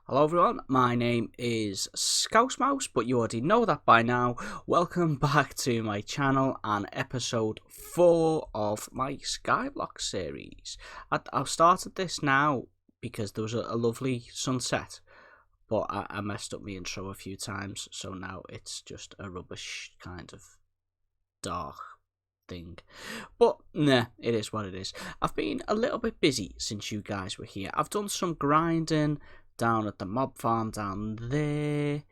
Hello everyone, my name is Scouse Mouse, but you already know that by now. Welcome back to my channel and episode 4 of my Skyblock series. I've started this now because there was a lovely sunset, but I messed up my intro a few times, so now it's just a rubbish kind of dark thing. But nah, it is what it is. I've been a little bit busy since you guys were here. I've done some grinding down at the mob farm down there,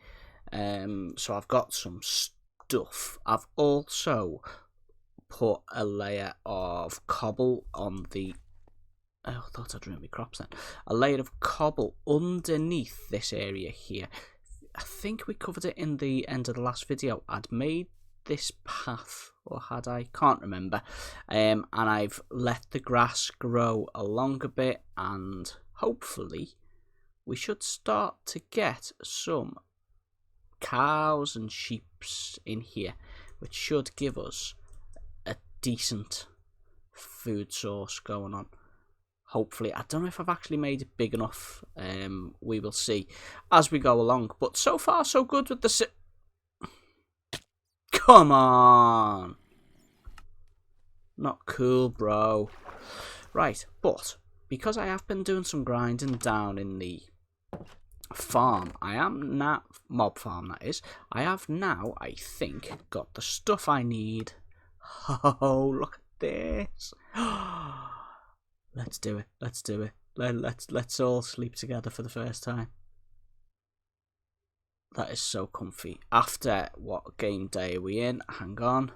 so I've got some stuff. I've also put a layer of cobble on the I thought I'd ruin my crops then. A layer of cobble underneath this area here. I think we covered it in the end of the last video. I'd made this path, or had I? Can't remember. And I've let the grass grow along a bit, and hopefully we should start to get some cows and sheep in here, which should give us a decent food source going on. Hopefully, I don't know if I've actually made it big enough. We will see as we go along. But so far, so good with the Come on! Not cool, bro. Right, but because I have been doing some grinding down in the farm, I am now mob farm, that is. I have now, I think, got the stuff I need. Oh, look at this! Let's do it. Let's do it. Let's all sleep together for the first time. That is so comfy. After what game day are we in? Hang on.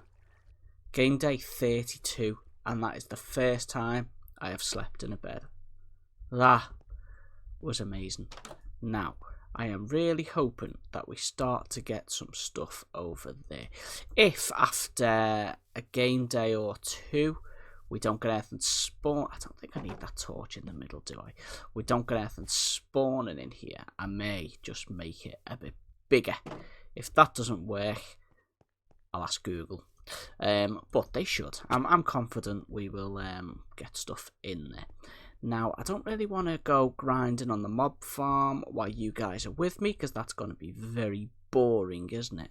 Game day 32, and that is the first time I have slept in a bed. That was amazing. Now, I am really hoping that we start to get some stuff over there. If after a game day or two we don't get anything spawn, I don't think I need that torch in the middle, do I? We don't get anything spawning in here, I may just make it a bit bigger. If that doesn't work, I'll ask Google. But they should. I'm confident we will get stuff in there. Now, I don't really want to go grinding on the mob farm while you guys are with me, because that's going to be very boring, isn't it?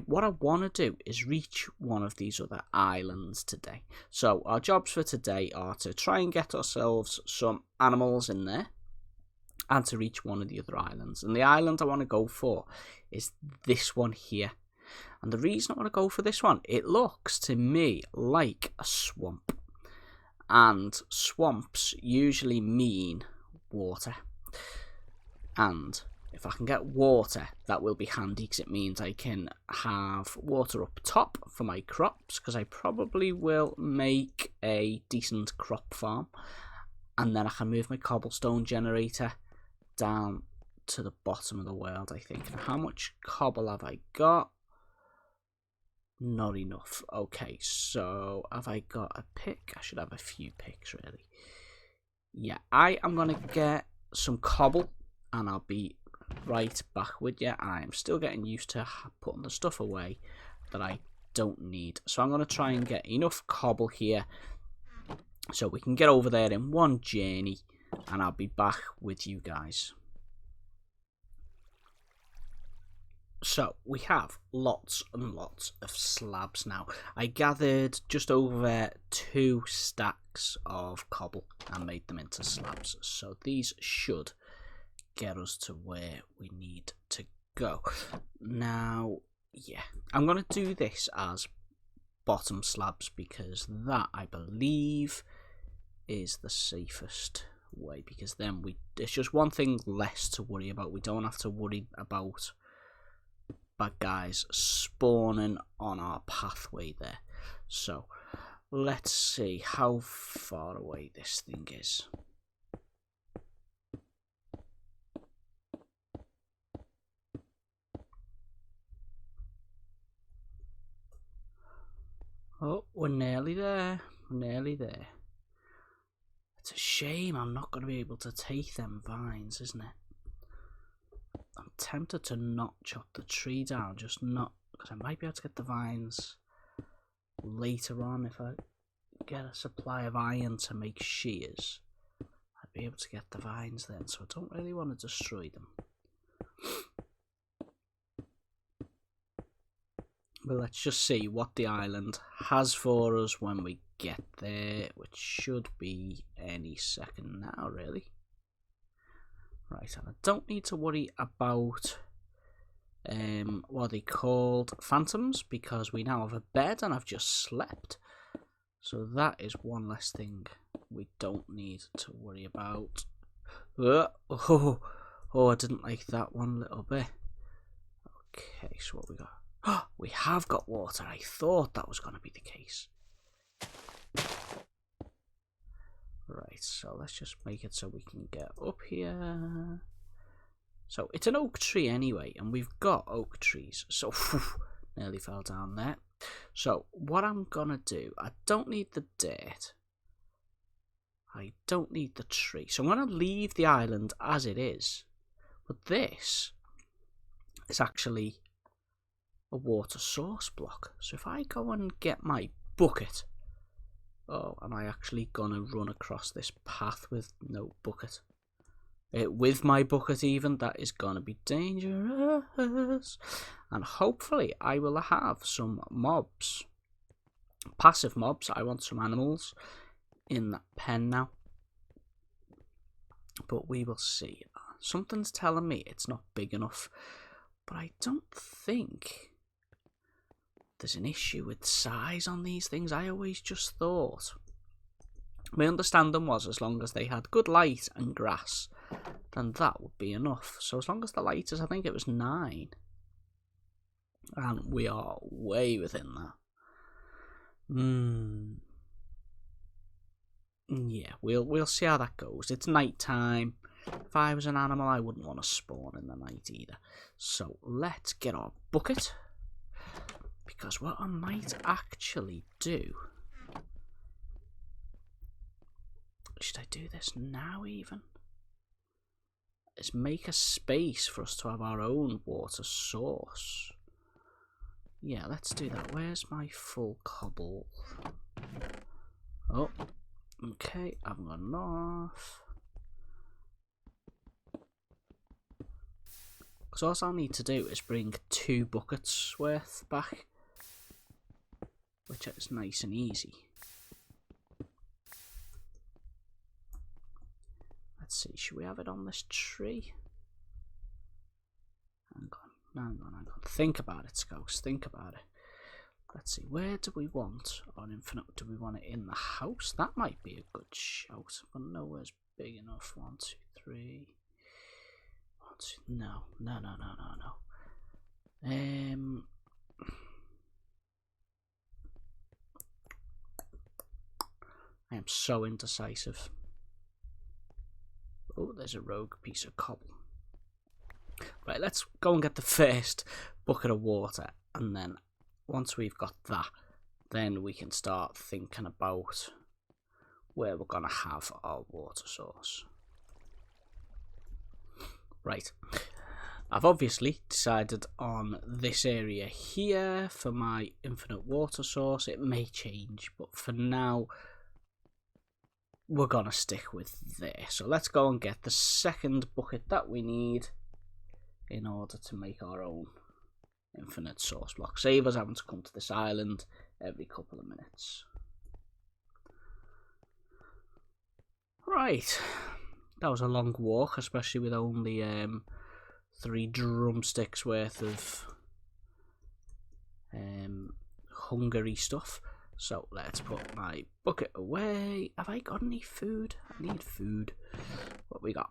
What I want to do is reach one of these other islands today. So our jobs for today are to try and get ourselves some animals in there, and to reach one of the other islands. And the island I want to go for is this one here. And the reason I want to go for this one, it looks to me like a swamp. And swamps usually mean water. And if I can get water, that will be handy, because it means I can have water up top for my crops, because I probably will make a decent crop farm. And then I can move my cobblestone generator down to the bottom of the world, I think. And how much cobble have I got? Not enough. Okay, so have I got a pick? I should have a few picks, really. Yeah, I am going to get some cobble, and I'll be right back with you. I am still getting used to putting the stuff away that I don't need. So I'm going to try and get enough cobble here so we can get over there in one journey, and I'll be back with you guys. So we have lots and lots of slabs now. I gathered just over 2 stacks of cobble and made them into slabs. So these should get us to where we need to go. Now, yeah, I'm going to do this as bottom slabs, because that, I believe, is the safest way, because then it's just one thing less to worry about. We don't have to worry about bad guys spawning on our pathway there. So let's see how far away this thing is. Oh, we're nearly there. Nearly there. It's a shame I'm not going to be able to take them vines, isn't it? I'm tempted to not chop the tree down, just not, because I might be able to get the vines later on if I get a supply of iron to make shears. I'd be able to get the vines then, so I don't really want to destroy them. But let's just see what the island has for us when we get there, which should be any second now, really. Right, and I don't need to worry about what are they called, phantoms, because we now have a bed and I've just slept. So that is one less thing we don't need to worry about. Oh, I didn't like that one little bit. Okay, so what we got? Oh, we have got water. I thought that was going to be the case. Right, so let's just make it so we can get up here. So it's an oak tree anyway, and we've got oak trees. So nearly fell down there. So what I'm going to do, I don't need the dirt. I don't need the tree. So I'm going to leave the island as it is. But this is actually a water source block. So if I go and get my bucket, oh, am I actually gonna run across this path with no bucket? With my bucket even, that is gonna be dangerous. And hopefully I will have some mobs, passive mobs. I want some animals in that pen now, but we will see. Something's telling me it's not big enough, but I don't think there's an issue with size on these things. I always just thought, my understanding was as long as they had good light and grass, then that would be enough. So as long as the light is, I think it was 9, and we are way within that. Yeah, we'll see how that goes. It's night time. If I was an animal, I wouldn't want to spawn in the night either. So let's get our bucket, because what I might actually do, should I do this now even, is make a space for us to have our own water source. Yeah, let's do that. Where's my full cobble? Oh, okay, I've got enough. Because all I'll need to do is bring 2 buckets worth back, which is nice and easy. Let's see, should we have it on this tree? Hang on. Think about it, Scouts, think about it. Let's see, where do we want our infinite? Do we want it in the house? That might be a good shout, but nowhere's big enough. 1, 2, 3. 1, 2, no. I am so indecisive. Oh, there's a rogue piece of cobble. Right, let's go and get the first bucket of water, and then once we've got that, then we can start thinking about where we're going to have our water source. Right, I've obviously decided on this area here for my infinite water source. It may change, but for now we're going to stick with there. So let's go and get the second bucket that we need in order to make our own infinite source block. Save us having to come to this island every couple of minutes. Right, that was a long walk, especially with only 3 drumsticks worth of hungry stuff. So let's put my bucket away. Have I got any food? I need food. What we got?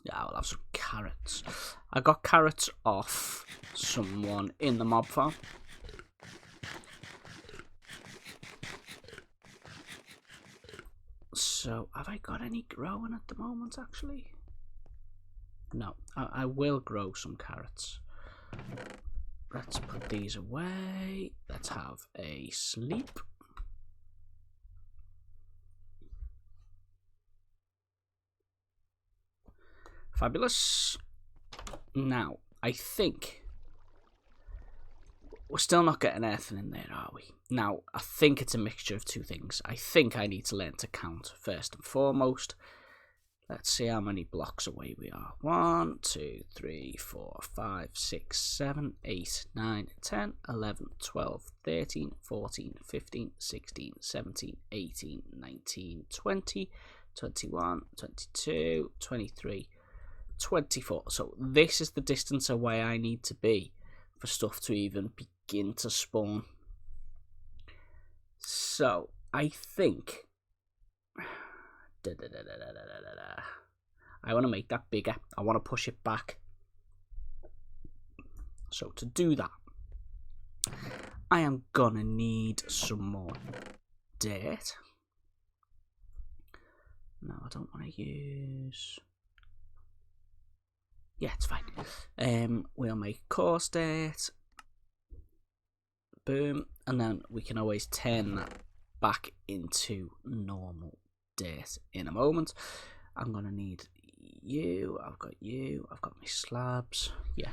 Yeah, I'll have some carrots. I got carrots off someone in the mob farm. So, have I got any growing at the moment, actually? No, I will grow some carrots. Let's put these away. Let's have a sleep. Fabulous. Now, I think we're still not getting anything in there, are we? Now, I think it's a mixture of two things. I think I need to learn to count first and foremost. Let's see how many blocks away we are. 1, 2, 3, 4, 5, 6, 7, 8, 9, 10, 11, 12, 13, 14, 15, 16, 17, 18, 19, 20, 21, 22, 23, 24. So this is the distance away I need to be for stuff to even begin to spawn. So I think I want to make that bigger. I want to push it back. So to do that, I am gonna need some more dirt. No, I don't want to use... Yeah, it's fine. We'll make coarse dirt. Boom. And then we can always turn that back into normal dirt in a moment. I'm gonna need you. I've got you. I've got my slabs. Yeah.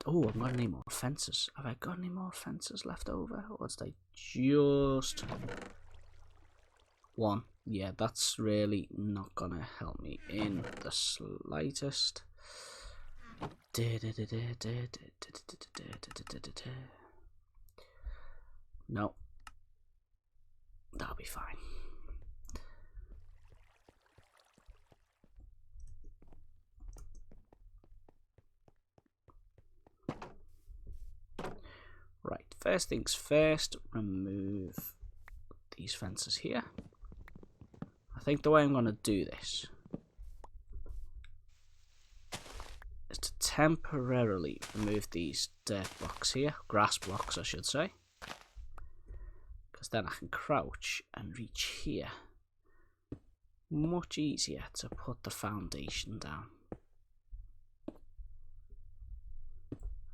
Oh, I'm gonna need more fences. Have I got any more fences left over? Or did I just... one? Yeah, that's really not gonna help me in the slightest. No. That'll be fine. Right, first things first, remove these fences here. I think the way I'm going to do this is to temporarily remove these dirt blocks here, grass blocks I should say, because then I can crouch and reach here. Much easier to put the foundation down.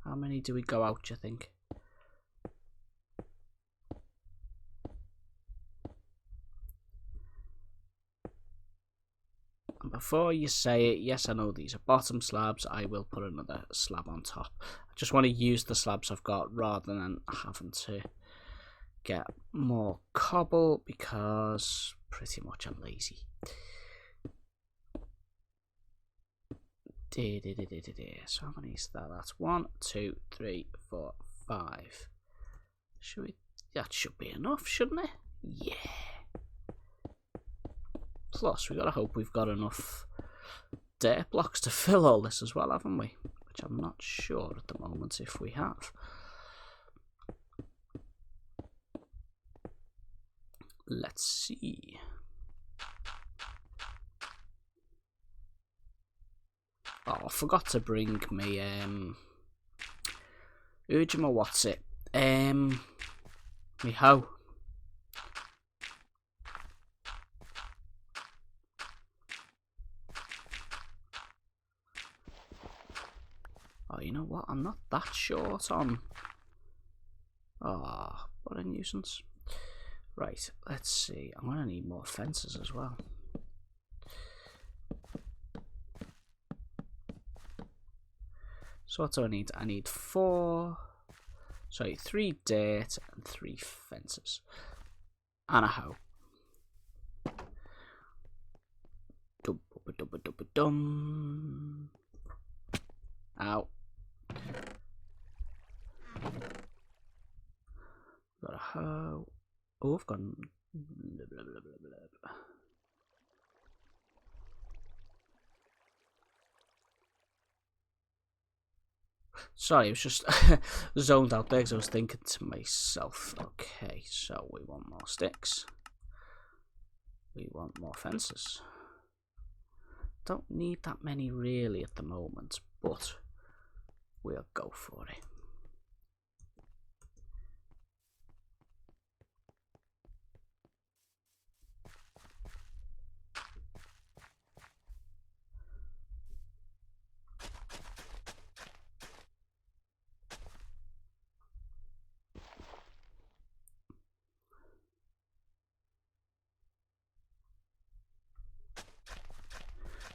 How many do we go out, do you think? And before you say it, yes, I know these are bottom slabs, I will put another slab on top. I just want to use the slabs I've got rather than having to get more cobble because pretty much I'm lazy. So how many is that? That's 1, 2, 3, 4, 5. Should we? That should be enough, shouldn't it? Yeah. Plus, we gotta hope we've got enough dirt blocks to fill all this as well, haven't we? Which I'm not sure at the moment if we have. Let's see. Oh, I forgot to bring me Ujima, what's it? Me hoe. Oh, you know what? I'm not that short on. Oh, what a nuisance. Right, let's see. I'm gonna need more fences as well. So what do I need? I need 3 dirt and 3 fences. And a hoe. Dum. Ow. Got a hoe. Oh, I've got... Blah, blah, blah, blah. Sorry, I was just zoned out there because I was thinking to myself, okay, so we want more sticks. We want more fences. Don't need that many really at the moment, but we'll go for it.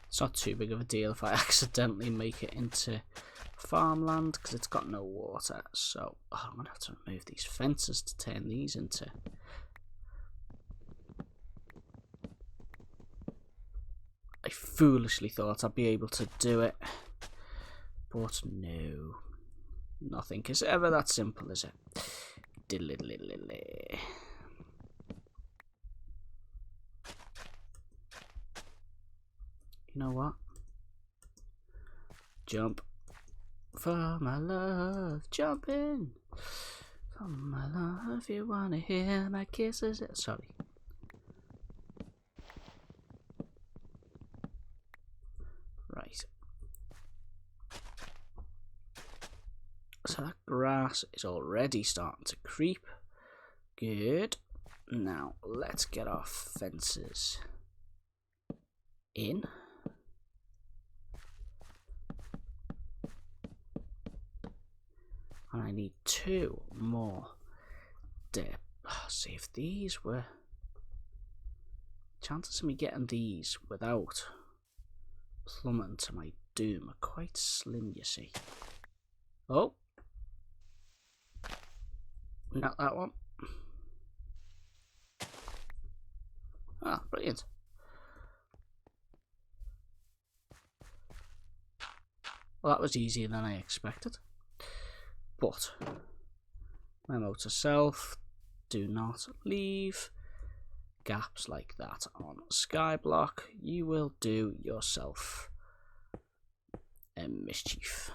It's not too big of a deal if I accidentally make it into farmland because it's got no water. So I'm going to have to remove these fences to turn these into... I foolishly thought I'd be able to do it, but no. Nothing is ever that simple, is it? Diddly-diddly-diddly. You know what? Jump. For my love, jump in. For my love, you wanna hear my kisses. Sorry. Right. So that grass is already starting to creep. Good. Now let's get our fences in. And I need 2 more dip. See if these were... Chances of me getting these without plummeting to my doom are quite slim, you see. Oh. Not that one. Ah, brilliant. Well, that was easier than I expected. But, memo to self, do not leave gaps like that on Skyblock. You will do yourself a mischief.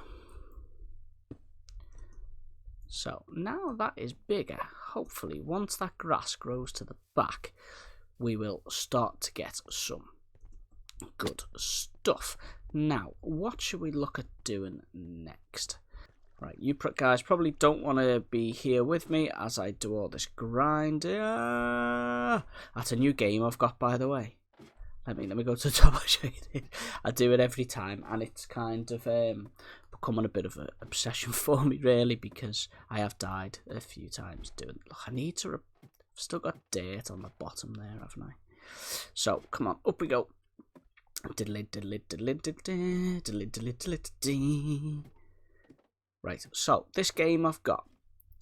So, now that is bigger, hopefully once that grass grows to the back, we will start to get some good stuff. Now, what should we look at doing next? Right, you guys probably don't want to be here with me as I do all this grind. That's a new game I've got, by the way. Let me go to the top. I'll show you. I do it every time, and it's kind of becoming a bit of an obsession for me, really, because I have died a few times doing it. Look, I need to... I've still got dirt on the bottom there, haven't I? So, come on, up we go. Diddly, diddly, diddly, diddly, diddly, diddly, diddly, diddly. Right, so this game I've got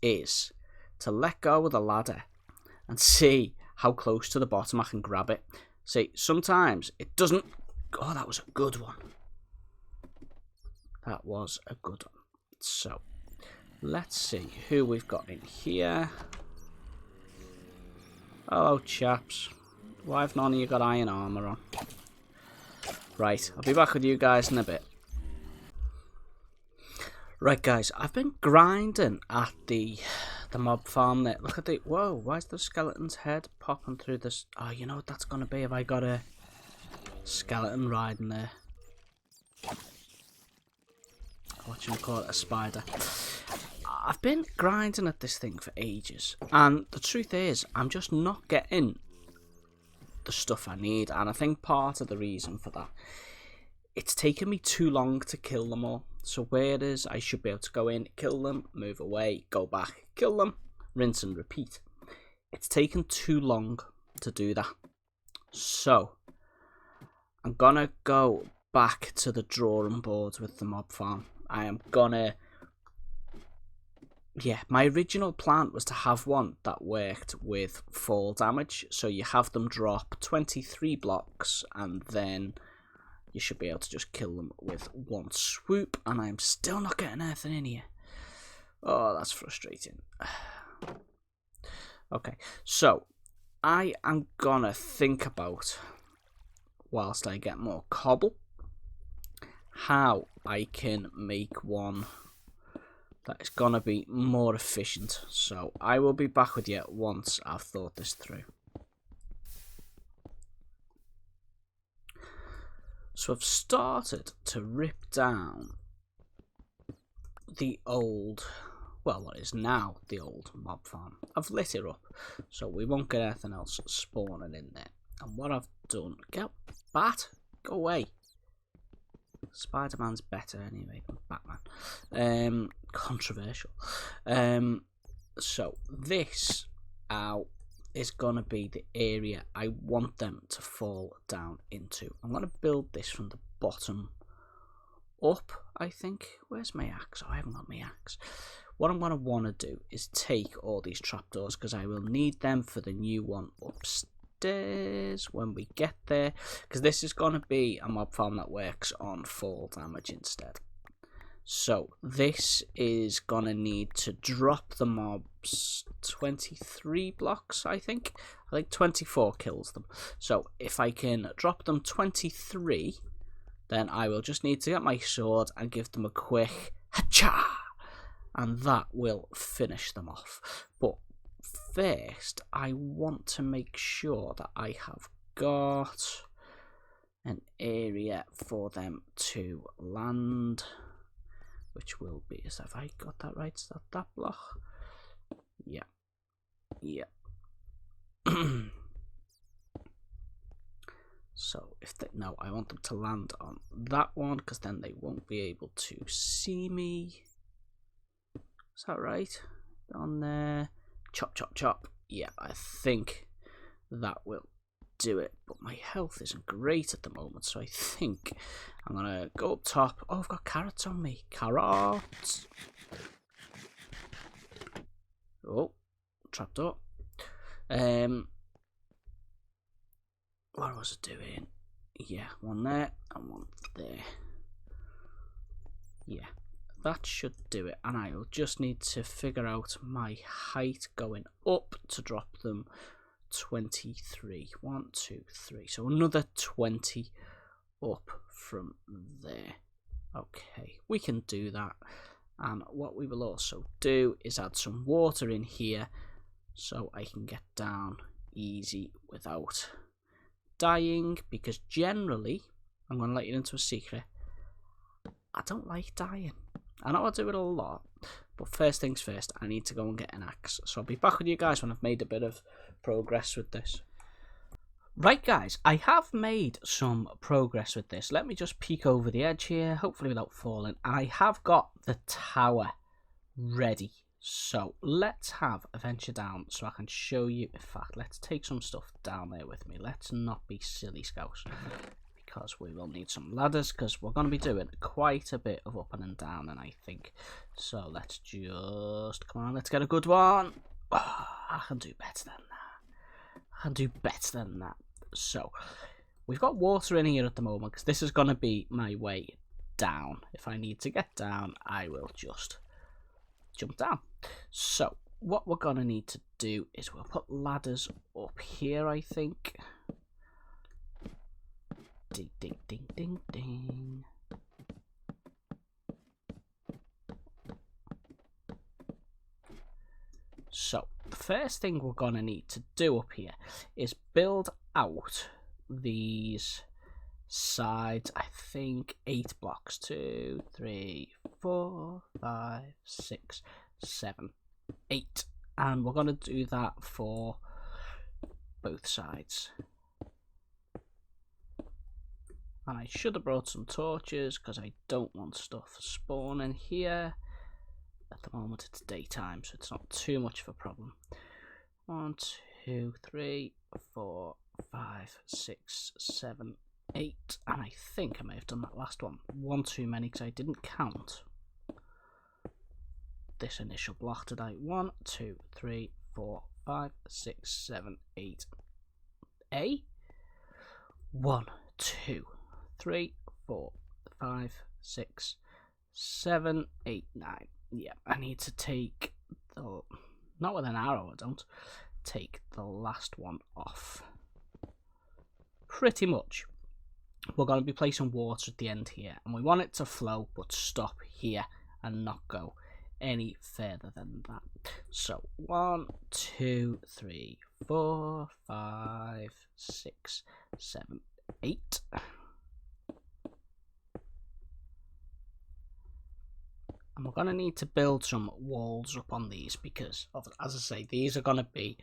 is to let go of the ladder and see how close to the bottom I can grab it. See, sometimes it doesn't... Oh, that was a good one. That was a good one. So, let's see who we've got in here. Hello, chaps. Why have none of you got iron armour on? Right, I'll be back with you guys in a bit. Right, guys, I've been grinding at the mob farm there. Look at the... Whoa, why is the skeleton's head popping through this? Oh, you know what that's going to be? Have I got a skeleton riding there? What you call it, a spider. I've been grinding at this thing for ages. And the truth is, I'm just not getting the stuff I need. And I think part of the reason for that, it's taken me too long to kill them all. So whereas I should be able to go in, kill them, move away, go back, kill them, rinse and repeat. It's taken too long to do that. So I'm gonna go back to the drawing board with the mob farm. I am gonna... Yeah, my original plan was to have one that worked with fall damage. So you have them drop 23 blocks and then... You should be able to just kill them with one swoop, and I'm still not getting anything in here. Oh, that's frustrating. Okay, so I am gonna think about, whilst I get more cobble, how I can make one that is gonna be more efficient. So I will be back with you once I've thought this through. So I've started to rip down the old, well, what is now the old mob farm. I've lit it up, so we won't get anything else spawning in there. And what I've done, get bat, go away. Spider-Man's better anyway than Batman. Controversial. So this is gonna be the area I want them to fall down into. I'm gonna build this from the bottom up. I think. Where's my axe? Oh, I haven't got my axe. What I'm going to want to do is take all these trapdoors, because I will need them for the new one upstairs when we get there, because this is going to be a mob farm that works on fall damage instead. So this is going to need to drop the mobs 23 blocks, I think 24 kills them. So if I can drop them 23, then I will just need to get my sword and give them a quick hacha, and that will finish them off. But first, I want to make sure that I have got an area for them to land, which will be, have I got that right? Is that block? Yeah. Yeah. So if they, no, I want them to land on that one, because then they won't be able to see me. Is that right? On there. Chop, chop, chop. Yeah, I think that will do it. But my health isn't great at the moment, so I think I'm going to go up top. Oh, I've got carrots on me. Carrots. Oh, trapdoor. What was it doing? Yeah, one there and one there. Yeah, that should do it. And I'll just need to figure out my height going up to drop them 23. 1, 2, 3. So another 20 up from there. Okay, we can do that. And what we will also do is add some water in here so I can get down easy without dying, because generally, I'm going to let you into a secret, I don't like dying. I know I do it a lot, but first things first, I need to go and get an axe. So I'll be back with you guys when I've made a bit of progress with this. Right guys, I have made some progress with this. Let me just peek over the edge here, hopefully without falling. I have got the tower ready. So let's have a venture down so I can show you. In fact, let's take some stuff down there with me. Let's not be silly scouts, because we will need some ladders, because we're going to be doing quite a bit of up and down, and I think. So let's just, come on, let's get a good one. Oh, I can do better than that. I can do better than that. So we've got water in here at the moment, because this is going to be my way down. If I need to get down, I will just jump down. So what we're going to need to do is we'll put ladders up here, I think. Ding, ding, ding, ding, ding. So the first thing we're going to need to do up here is build out these sides. I think 8 blocks. 2, 3, 4, 5, 6, 7, 8. And we're going to do that for both sides. And I should have brought some torches, because I don't want stuff spawning here. At the moment it's daytime, so it's not too much of a problem. 1, 2, 3, 4, 5, 6, 7, 8. And I think I may have done that last one. One too many, because I didn't count this initial block, did I? 1, 2, 3, 4, 5, 6, 7, 8. A? 1, 2, 3, 4, 5, 6, 7, 8, 9. Yeah, I need to take the, not with an arrow, I don't, take the last one off. Pretty much. We're going to be placing water at the end here, and we want it to flow but stop here and not go any further than that. So 1, 2, 3, 4, 5, 6, 7, 8. And we're going to need to build some walls up on these, because, as I say, these are going to be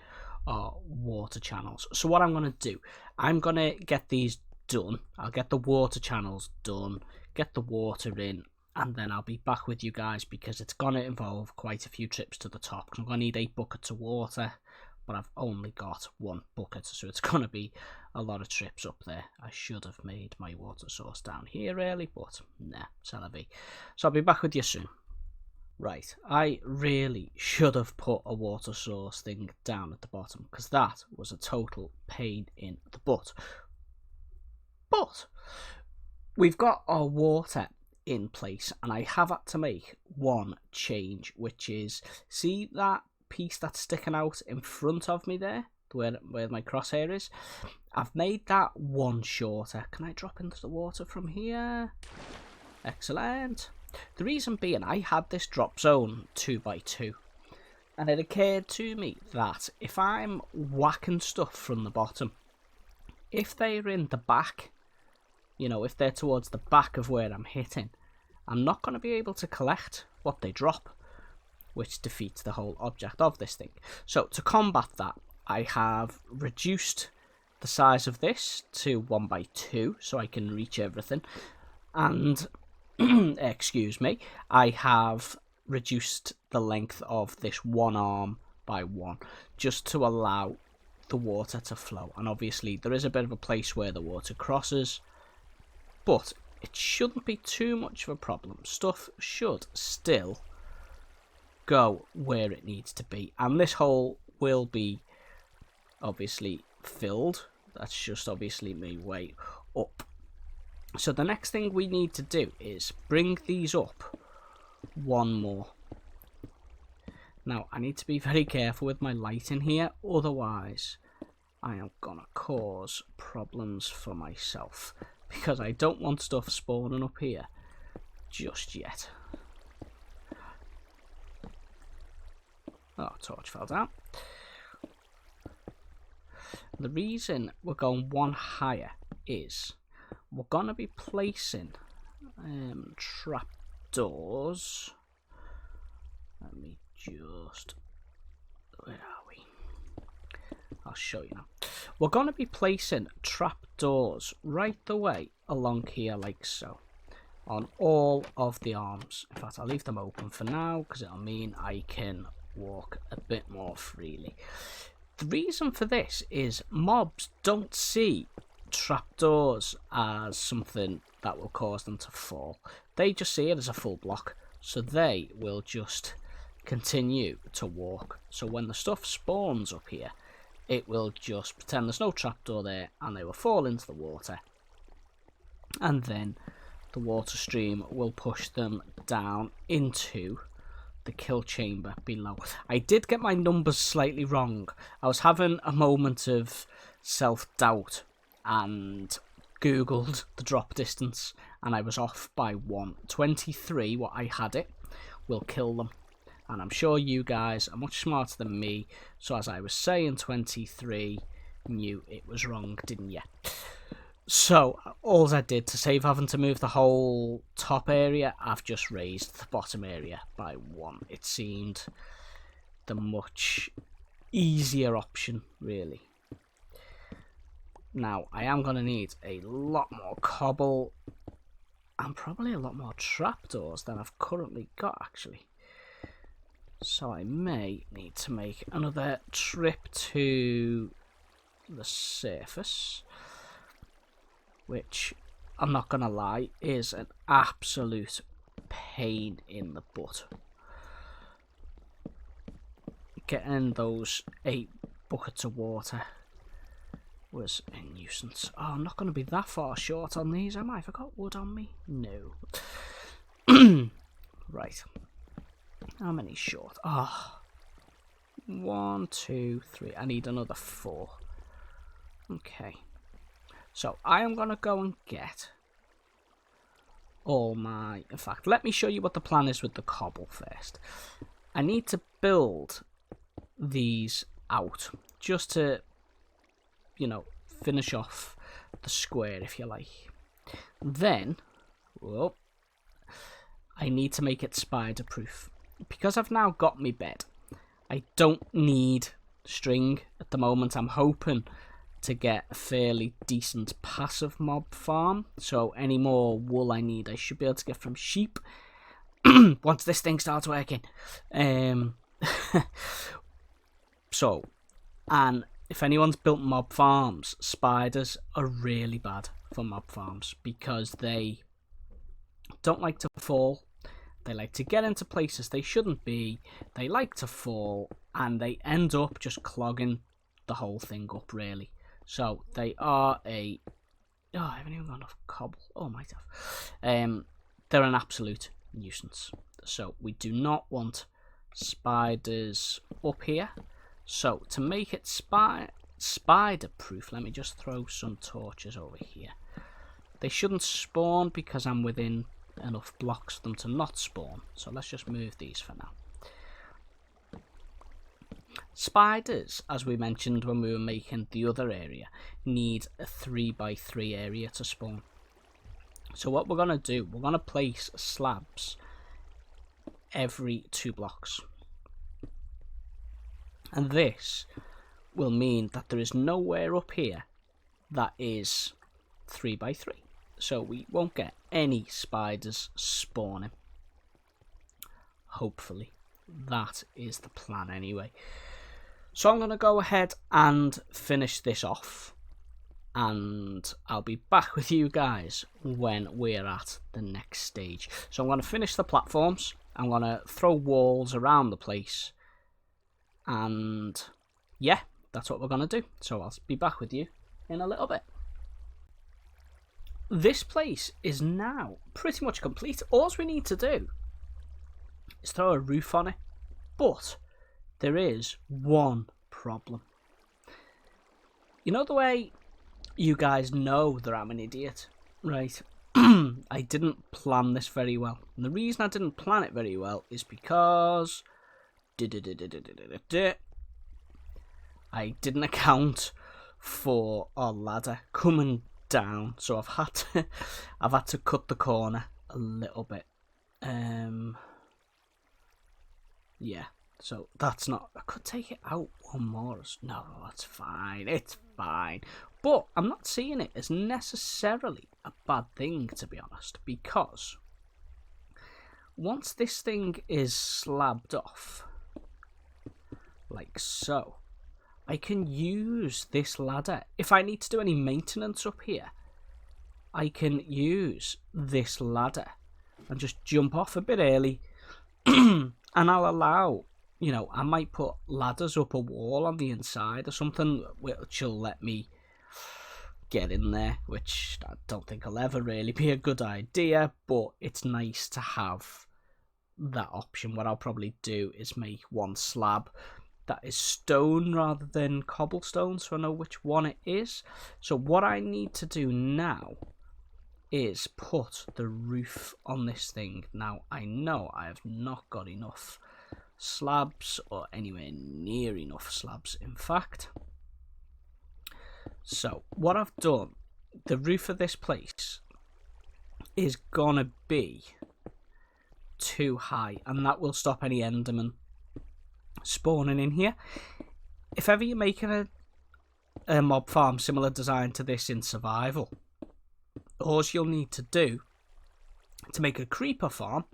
our water channels. So what I'm going to do, I'm going to get these done. I'll get the water channels done, get the water in, and then I'll be back with you guys, because it's going to involve quite a few trips to the top. I'm going to need 8 buckets of water, but I've only got one bucket, so it's going to be a lot of trips up there. I should have made my water source down here early, but nah, c'est la vie. So I'll be back with you soon. Right, I really should have put a water source thing down at the bottom, because that was a total pain in the butt. But we've got our water in place, and I have had to make one change, which is, see that piece that's sticking out in front of me there, where my crosshair is? I've made that one shorter. Can I drop into the water from here? Excellent. The reason being, I had this drop zone 2x2, and it occurred to me that if I'm whacking stuff from the bottom, if they're in the back, you know, if they're towards the back of where I'm hitting, I'm not going to be able to collect what they drop, which defeats the whole object of this thing. So to combat that, I have reduced the size of this to 1x2 so I can reach everything, and excuse me, I have reduced the length of this one arm by 1, just to allow the water to flow. And obviously there is a bit of a place where the water crosses, but it shouldn't be too much of a problem. Stuff should still go where it needs to be, and this hole will be obviously filled. That's just obviously my way up. So the next thing we need to do is bring these up one more. Now I need to be very careful with my lighting here, otherwise I am gonna cause problems for myself, because I don't want stuff spawning up here just yet. Oh, torch fell down. The reason we're going one higher is we're going to be placing trapdoors. Let me just... where are we? I'll show you now. We're going to be placing trapdoors right the way along here, like so, on all of the arms. In fact, I'll leave them open for now, because it'll mean I can walk a bit more freely. The reason for this is mobs don't see trapdoors as something that will cause them to fall. They just see it as a full block, so they will just continue to walk. So when the stuff spawns up here, it will just pretend there's no trapdoor there, and they will fall into the water, and then the water stream will push them down into the kill chamber below. I did get my numbers slightly wrong. I was having a moment of self-doubt and googled the drop distance, and I was off by 1. 23, what I had it, will kill them. And I'm sure you guys are much smarter than me, so as I was saying, 23 knew it was wrong, didn't you? So all I did to save having to move the whole top area, I've just raised the bottom area by 1. It seemed the much easier option, really. Now I am going to need a lot more cobble and probably a lot more trapdoors than I've currently got, actually. So I may need to make another trip to the surface, which, I'm not gonna lie, is an absolute pain in the butt. Getting those 8 buckets of water was a nuisance. Oh, I'm not gonna be that far short on these, am I? Have I got wood on me? No. Right. How many short? Ah, 1, 2, 3. I need another 4. Okay. So I am going to go and get all my... In fact, let me show you what the plan is with the cobble first. I need to build these out just to, you know, finish off the square, if you like. Then, whoa, I need to make it spider-proof. Because I've now got my bed, I don't need string at the moment. I'm hoping to get a fairly decent passive mob farm, so any more wool I need I should be able to get from sheep once this thing starts working. So And if anyone's built mob farms, spiders are really bad for mob farms because they don't like to fall. They like to get into places they shouldn't be. They like to fall, and they end up just clogging the whole thing up, really. So they are a... Oh, I haven't even got enough cobble. Oh, I might have. They're an absolute nuisance. So we do not want spiders up here. So to make it spider-proof, let me just throw some torches over here. They shouldn't spawn because I'm within enough blocks for them to not spawn. So let's just move these for now. Spiders, as we mentioned when we were making the other area, need a 3x3 area to spawn. So what we're going to do, we're going to place slabs every 2 blocks. And this will mean that there is nowhere up here that is 3x3. So we won't get any spiders spawning. Hopefully. That is the plan anyway. So I'm going to go ahead and finish this off. And I'll be back with you guys when we're at the next stage. So I'm going to finish the platforms. I'm going to throw walls around the place. And yeah, that's what we're going to do. So I'll be back with you in a little bit. This place is now pretty much complete. All we need to do is throw a roof on it. But there is one problem. You know the way you guys know that I'm an idiot, right? I didn't plan this very well. And the reason I didn't plan it very well is because I didn't account for our ladder coming down, so I've had to cut the corner a little bit. Yeah, so that's not... I could take it out one more. No, that's fine. It's fine. But I'm not seeing it as necessarily a bad thing, to be honest, because once this thing is slabbed off, like so, I can use this ladder. If I need to do any maintenance up here, I can use this ladder and just jump off a bit early. And I'll allow, you know, I might put ladders up a wall on the inside or something which will let me get in there, which I don't think will ever really be a good idea, but it's nice to have that option. What I'll probably do is make one slab that is stone rather than cobblestone, so I know which one it is. So what I need to do now is put the roof on this thing. Now, I know I have not got enough slabs, or anywhere near enough slabs, in fact. So, what I've done, the roof of this place is gonna be too high, and that will stop any endermen spawning in here. If ever you're making a mob farm similar design to this in survival, all you'll need to do to make a creeper farm,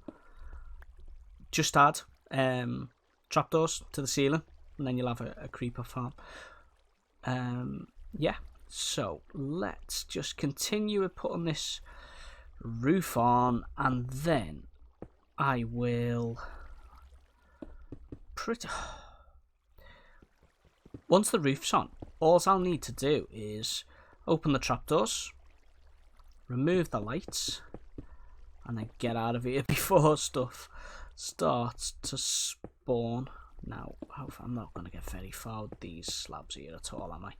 just add trapdoors to the ceiling, and then you'll have a creeper farm. Yeah, so let's just continue with putting this roof on, and then I will once the roof's on, all I'll need to do is open the trapdoors, remove the lights, and then get out of here before stuff starts to spawn. Now, I'm not going to get very far with these slabs here at all, am I?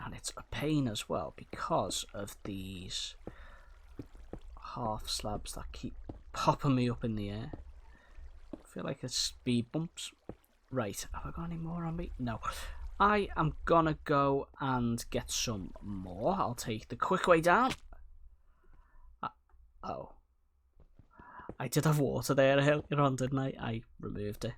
And it's a pain as well because of these half slabs that keep popping me up in the air. I feel like it's speed bumps. Right, have I got any more on me? No. I am gonna go and get some more. I'll take the quick way down. Oh. I did have water there earlier on, didn't I? I removed it.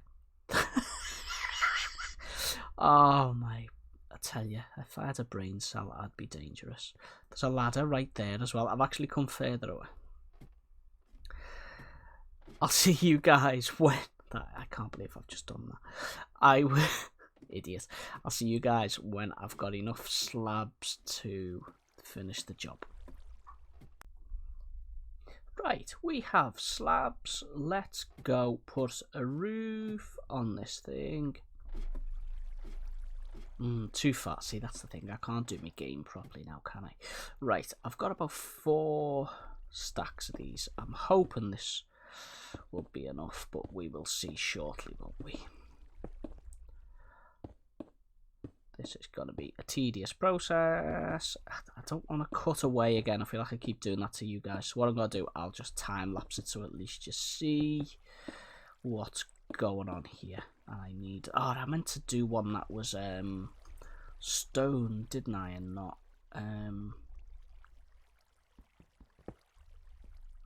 Oh my... I tell you, if I had a brain cell, I'd be dangerous. There's a ladder right there as well. I've actually come further away. I'll see you guys when... I can't believe I've just done that. Idiot. I'll see you guys when I've got enough slabs to finish the job. Right, we have slabs. Let's go put a roof on this thing. Too far. See, that's the thing. I can't do my game properly now, can I? Right, I've got about 4 stacks of these. I'm hoping this will be enough, but we will see shortly, won't we? This is going to be a tedious process. I don't want to cut away again. I feel like I keep doing that to you guys. So what I'm going to do, I'll just time-lapse it so at least you see what's going on here. I need... Oh, I meant to do one that was stone, didn't I? And not...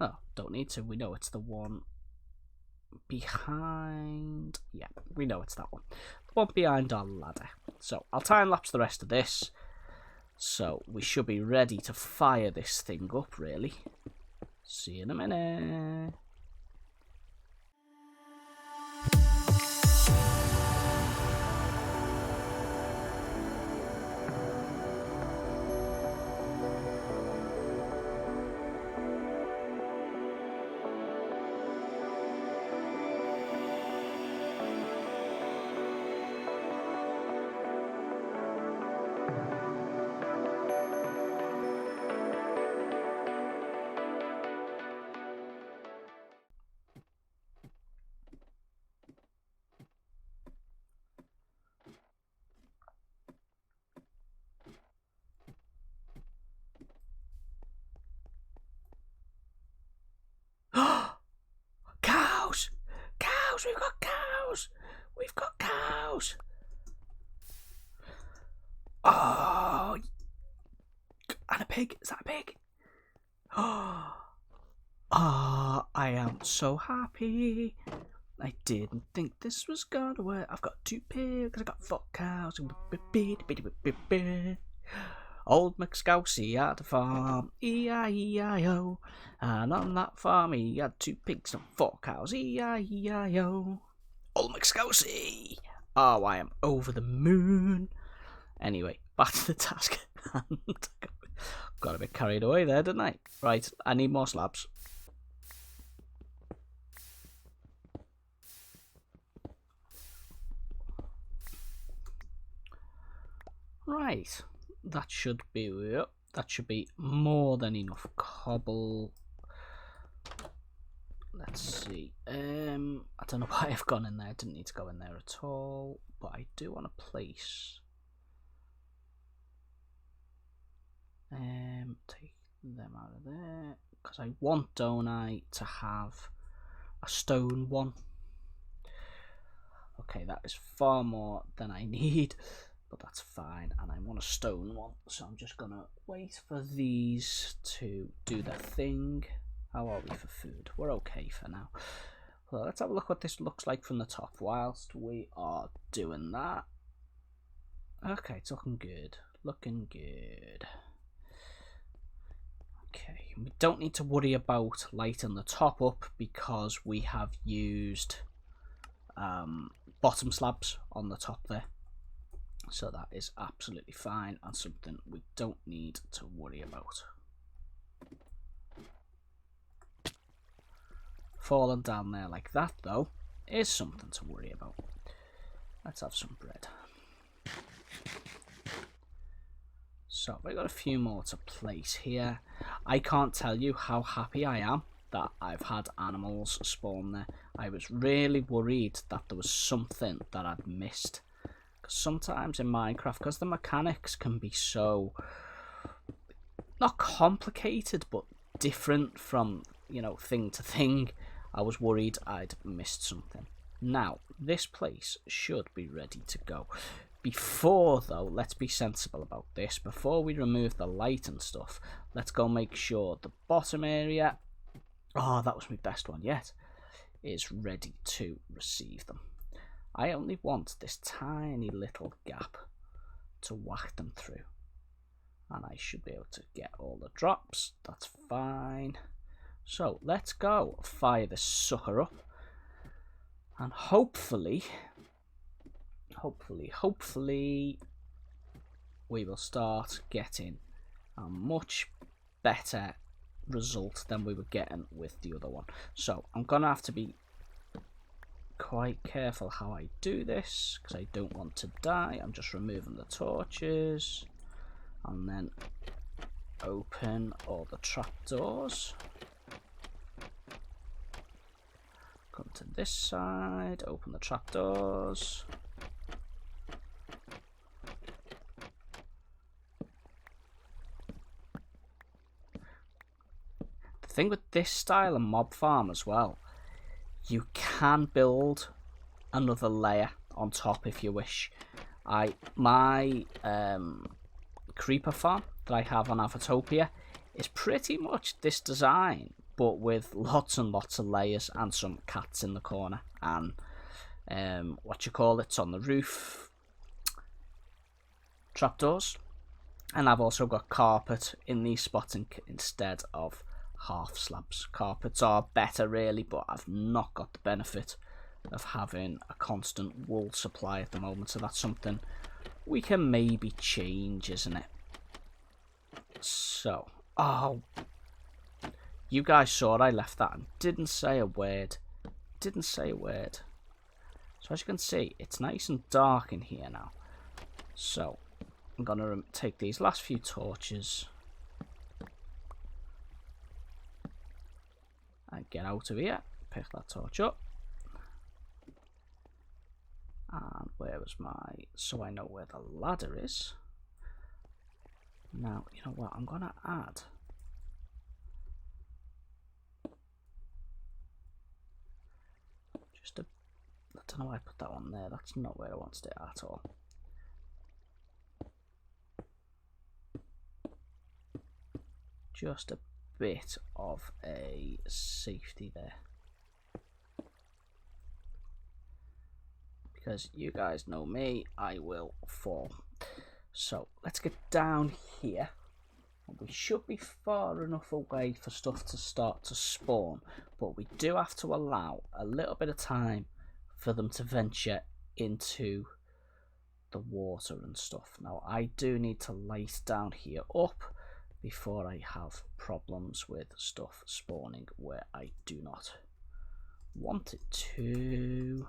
Oh, don't need to. We know it's the one behind... Yeah, we know it's that one. The one behind our ladder. So I'll time-lapse the rest of this. So we should be ready to fire this thing up, really. See you in a minute. Cows! Cows! We've got cows! We've got cows! Oh! And a pig! Is that a pig? Oh! Oh, I am so happy. I didn't think this was gonna work. I've got 2 pigs, I've got 4 cows. Old McScousy had a farm, E-I-E-I-O. And on that farm he had 2 pigs and 4 cows, E-I-E-I-O. Old McScousy! Oh, I am over the moon. Anyway, back to the task. Got a bit carried away there, didn't I? Right, I need more slabs. Right, that should be more than enough cobble. Let's see. I don't know why I've gone in there. I didn't need to go in there at all, but I do want to place. Take them out of there because I want, don't I, to have a stone one. Okay, that is far more than I need, but that's fine, and I want a stone one, so I'm just gonna wait for these to do their thing. How are we for food? We're okay for now. Well, let's have a look what this looks like from the top whilst we are doing that. Okay, it's looking good. Looking good. Okay, we don't need to worry about lighting the top up because we have used bottom slabs on the top there. So that is absolutely fine and something we don't need to worry about. Falling down there like that, though, is something to worry about. Let's have some bread. So we've got a few more to place here. I can't tell you how happy I am that I've had animals spawn there. I was really worried that there was something that I'd missed. Because sometimes in Minecraft, because the mechanics can be so, not complicated, but different from, you know, thing to thing, I was worried I'd missed something. Now, this place should be ready to go. Before, though, let's be sensible about this. Before we remove the light and stuff, let's go make sure the bottom area, oh, that was my best one yet, is ready to receive them. I only want this tiny little gap to whack them through. And I should be able to get all the drops. That's fine. So let's go fire this sucker up. And hopefully hopefully we will start getting a much better result than we were getting with the other one. So I'm gonna have to be quite careful how I do this because I don't want to die. I'm just removing the torches and then open all the trapdoors. Come to this side, open the trapdoors. The thing with this style of mob farm as well, you can build another layer on top if you wish. My creeper farm that I have on Avatopia is pretty much this design, but with lots and lots of layers and some cats in the corner and it's on the roof, trapdoors, and I've also got carpet in these spots instead of half slabs. Carpets are better really, but I've not got the benefit of having a constant wool supply at the moment, so that's something we can maybe change, isn't it? So, oh, you guys saw I left that and didn't say a word. Didn't say a word. So as you can see, it's nice and dark in here now. So I'm gonna take these last few torches and get out of here. Pick that torch up. And where was so I know where the ladder is. Now, you know what, I'm gonna add just I don't know why I put that one there, that's not where I wanted it at all. Just a bit of a safety there. Because you guys know me, I will fall. So let's get down here. We should be far enough away for stuff to start to spawn, but we do have to allow a little bit of time for them to venture into the water and stuff. Now I do need to light down here up before I have problems with stuff spawning where I do not want it to.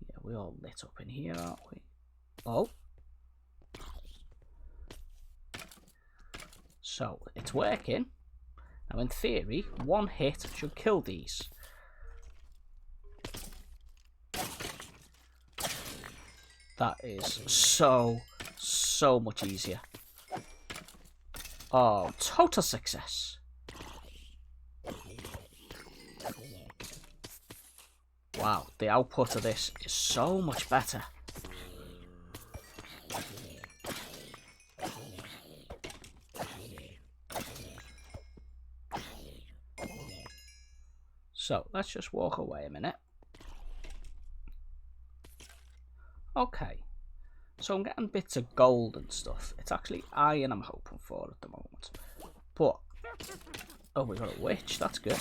Yeah, we're all lit up in here, aren't we? Oh. So, it's working. Now, in theory, one hit should kill these. That is so much easier. Oh, total success. Wow, the output of this is so much better. So, let's just walk away a minute. Okay, so I'm getting bits of gold and stuff. It's actually iron I'm hoping for at the moment. But, oh, we got a witch, that's good.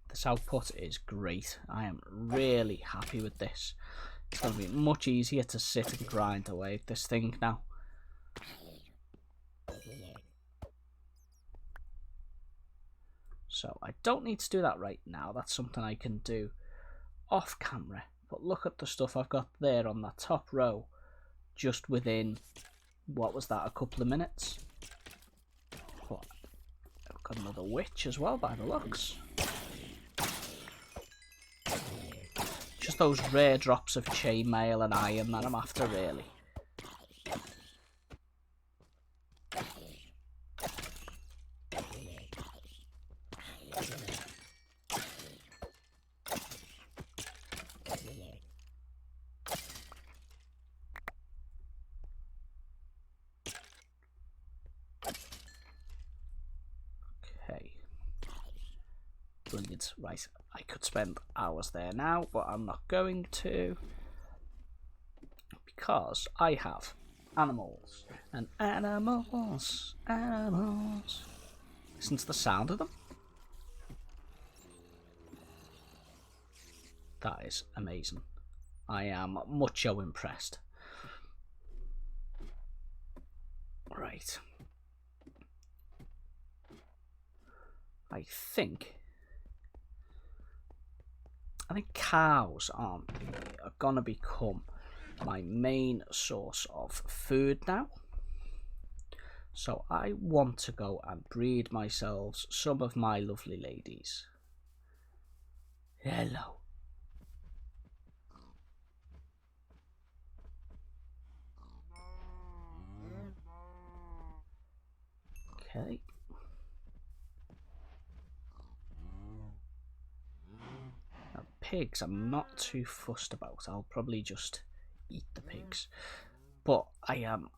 This output is great. I am really happy with this. It's going to be much easier to sit and grind away at this thing now. So I don't need to do that right now. That's something I can do off camera. But look at the stuff I've got there on that top row. Just within, what was that, a couple of minutes? What? I've got another witch as well by the looks. Just those rare drops of chainmail and iron that I'm after, really. Okay. Brilliant. Right, I could spend hours there now, but I'm not going to. Because I have animals. And animals, animals. Listen to the sound of them. That is amazing. I am mucho impressed. Right. I think cows are gonna become my main source of food now. So I want to go and breed myself some of my lovely ladies. Hello. Okay. Now, pigs I'm not too fussed about. I'll probably just eat the pigs. But I am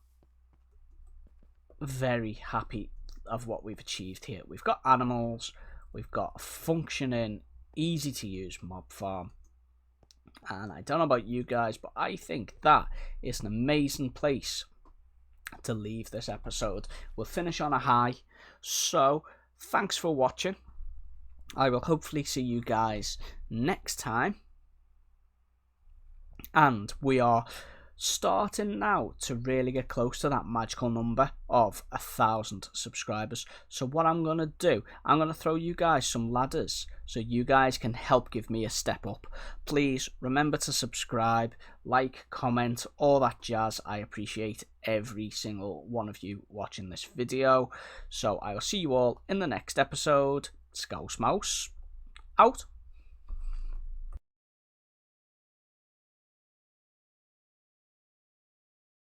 very happy of what we've achieved here. We've got animals, we've got a functioning, easy to use mob farm, and I don't know about you guys, but I think that is an amazing place to leave this episode. We'll finish on a high, so thanks for watching. I will hopefully see you guys next time, and we are starting now to really get close to that magical number of 1,000 subscribers. So what I'm going to do, I'm going to throw you guys some ladders so you guys can help give me a step up. Please remember to subscribe, like, comment, all that jazz. I appreciate every single one of you watching this video. So I will see you all in the next episode. Scouse Mouse out.